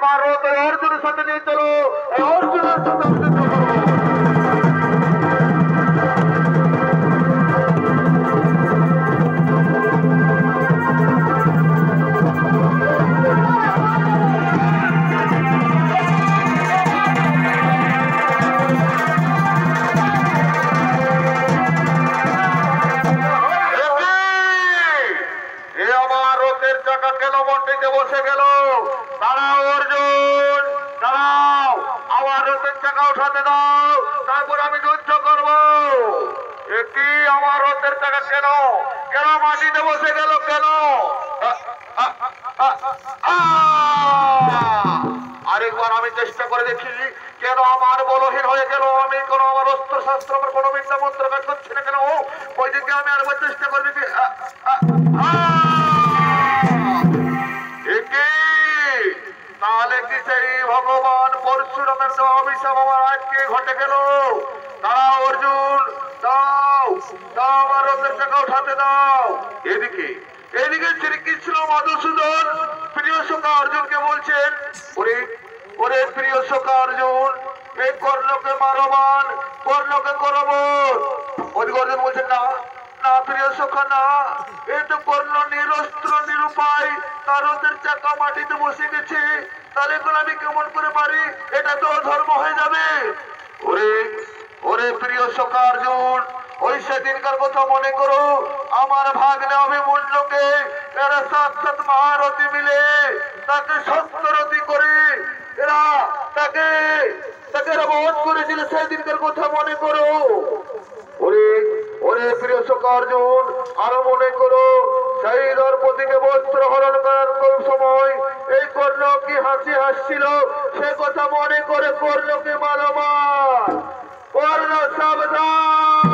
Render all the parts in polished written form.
আমার রথ অর্জুনের সাথে নিয়ে চলো, অর্জুনের সাথে বসে গেল। দাঁড়াও অর্জুন, দাঁড়াও, আমার রথের চাকা উঠাতে দাও, তারপর আমি যুদ্ধ করব। কি আমার রথের চাকা কেন কেন মাটিতে বসে গেল কেন? আরেকবার আমি চেষ্টা করে দেখি কেন আমার বলহীন হয়ে গেল। আমি কোনো আমার অস্ত্র শাস্ত্র আমার কোনো বিদ্যা মন্ত্র কাজ করছি না কেন? ওইদিকে আমি আরেকবার চেষ্টা করে দেখি। তাহলে কি সেই ভগবান পরশুরামের অভিশাপ আমার আজকে ঘটে গেল? দাও অর্জুন, দাও দাও, আমার রথের চাকা উঠাতে দাও। এদিকে এদিকে শ্রীকৃষ্ণ মধুসূদন প্রিয় সখা অর্জুনকে বলছেন, ওরে ওরে প্রিয় সখা অর্জুন, এই কর্ণকে মারবান, কর্ণকে করব। ওদিকে অর্জুন বলছেন, না না প্রিয় সখা না, এই তো কর্ণ নিরস্ত্র নিরুপায়, তার রথের চাকা মাটিতে বসে গেছে, তাহলে এখন আমি কেমন করে পারি? এটা তো ধর্ম হয়ে যাবে। ওরে ওরে প্রিয় সখা অর্জুন, ওই সেদিনকার কথা মনে করো, আমার ভাগ্নে অভিমন্যুকে এরা সাক্ষাৎ মহারথী মিলে তাকে শস্ত্ররথী করে এরা তাকে বধ করেছিল, সেদিনকার কথা মনে করো। ওরে ওরে প্রিয় সখা অর্জুন, আরো মনে করো, সেই দ্রৌপদীকে বস্ত্র হরণ করার সময় এই কর্ণ কি হাসি হাসছিল, সে কথা মনে করে কর্ণকে মারবান। কর্ণ সাবধান।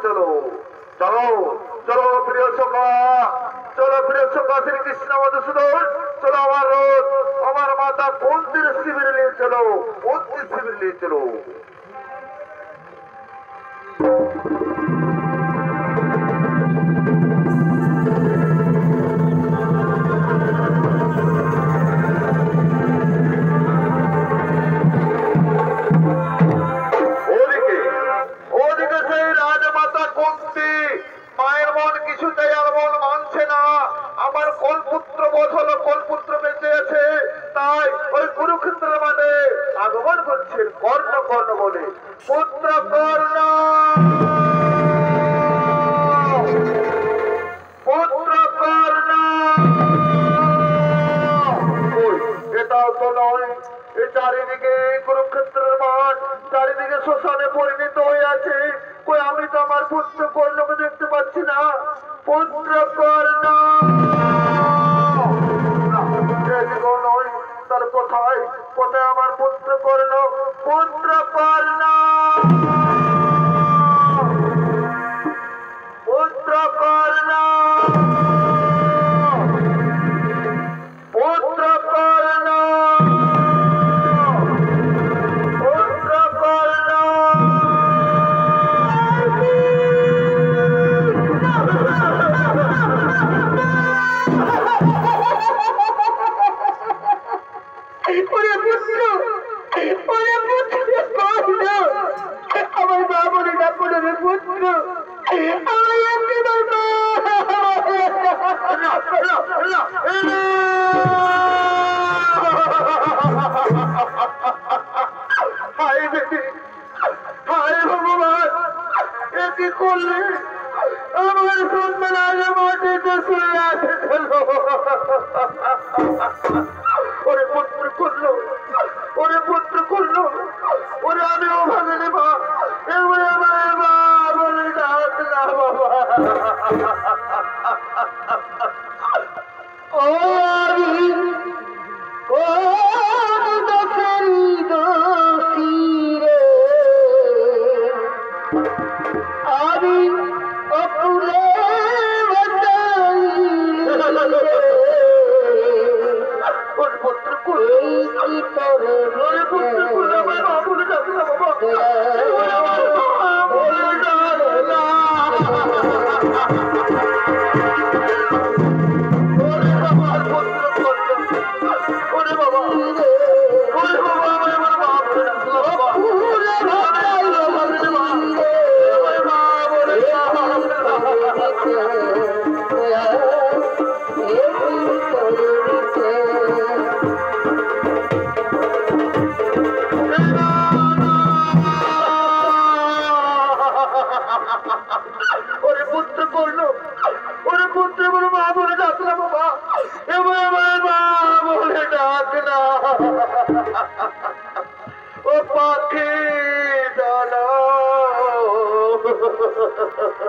চলো চলো চলো প্রিয় সখা, চলো প্রিয় সখা শ্রীকৃষ্ণ মধুসূদন, চলো আমার রথ আমার মাতা কুন্তির শিবিরে নিয়ে চলো, কুন্তির শিবিরে নিয়ে চলো। কর্ণ কর্ণ বলে পুত্র কর্ণ, পুত্র কর্ণ। এটাও তো নয়, এই চারিদিকে কুরুক্ষেত্রের মাঠ, চারিদিকে শ্মশানে পরিণত হয়ে আছে, কই আমি তো আমার পুত্র কর্ণকে দেখতে পাচ্ছি না। পুত্র কর্ণ নয়, তার কোথায় কোথায় আমার পুত্র কর্ণ? পুত্র কর্ণ, পুত্র কর্ণ, পুত্র কর্ণ, পুত্র কর্ণ। আমার বাবুরে ডাকুরে পুত্র, হায় ভগবান, এ কি করলে? আমার সন্তান মাটিতে শুয়ে আছে ওরে পুত্র করলো ওরে পুত্র করলো ওরে আমিও ভাঙিনি মা এবারে মা বলে ডাক না বাবা ও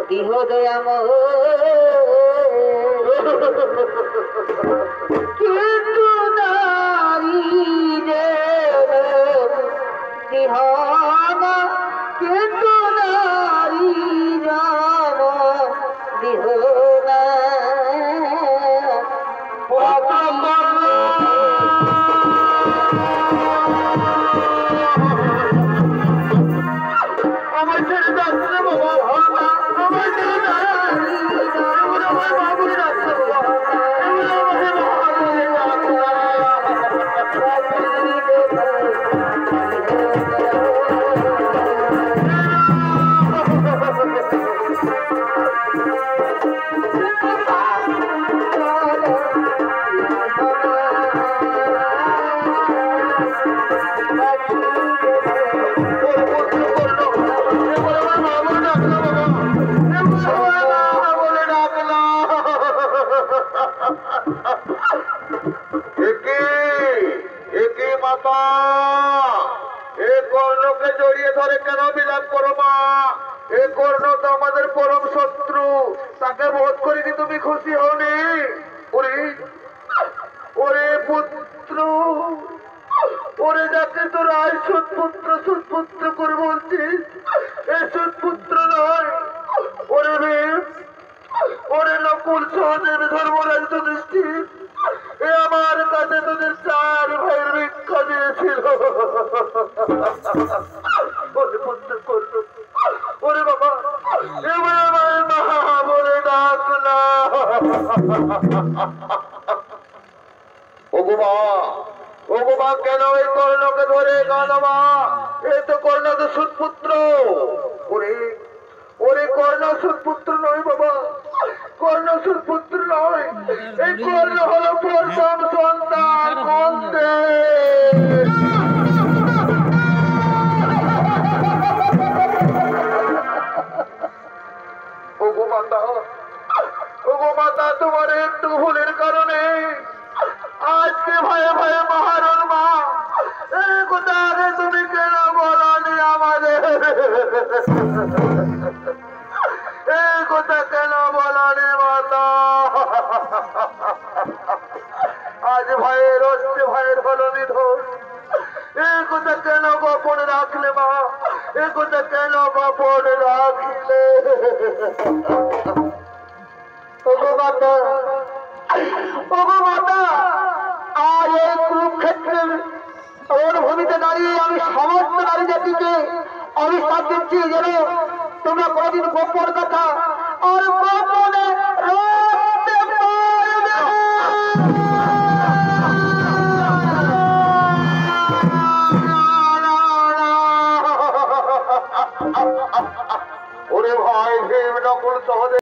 বিহদয়াম কিন্তু নারী বিহন কিন্তু নারী বিহন আমার ছেড়ে যাচ্ছে বাবা আমার ছেড়ে বাবুরে যাচ্ছে বাবা কর্ণকে জড়িয়ে ধরে কেন বিলাপ করো মা এ কর্ণ তো আমাদের পরম শত্রু তাকে বোধ করে কি তুমি খুশি হওনি ওরে ওরে পুত্র ওরে যাকে তোর আয় সুৎপুত্র করে বলছিস এ সুৎপুত্র নয় ওরে ওরে নকুল সহদেব ধর্মরাজ দৃষ্টি এ আমার কাছে তোদের 4 ভাইয়ের ভিক্ষা দিয়েছিল ওরে বাবা এবার আমার মা বলে ডাক না ওগো মা কেন এই কর্ণকে ধরে গানবা এই তো কর্ণ তো সুৎপুত্র ওরে ওরে কর্ণ সুৎপুত্র নয় বাবা কর্ণ সুৎপুত্র নয় এই কর্ণ হলো প্রথম সন্তান ওগো মাতা তোমার একটু ভুলের কারণে আজকে ভয়ে ভয়ে মহারণ মা এই কথা আগে তুমি কেন বলনি আমাদের এই কথা কেন বলনি মাতা আজ ভয়ের হচ্ছে ভয়ের হলো নিধন এই কথা কেন গোপন রাখলে মা এই কথা কেন গোপন রাখলে ওগো মাতা আর এই কুরুক্ষেত্রের ওর ভূমিতে দাঁড়িয়ে আমি সমস্ত নারী জাতিকে অভিশাপ দিচ্ছি যেন তোমরা কোনদিন গোপন কথা আর গোপনে রাখতে পারবে ওরে ভাই ভীম নকুল সহদেব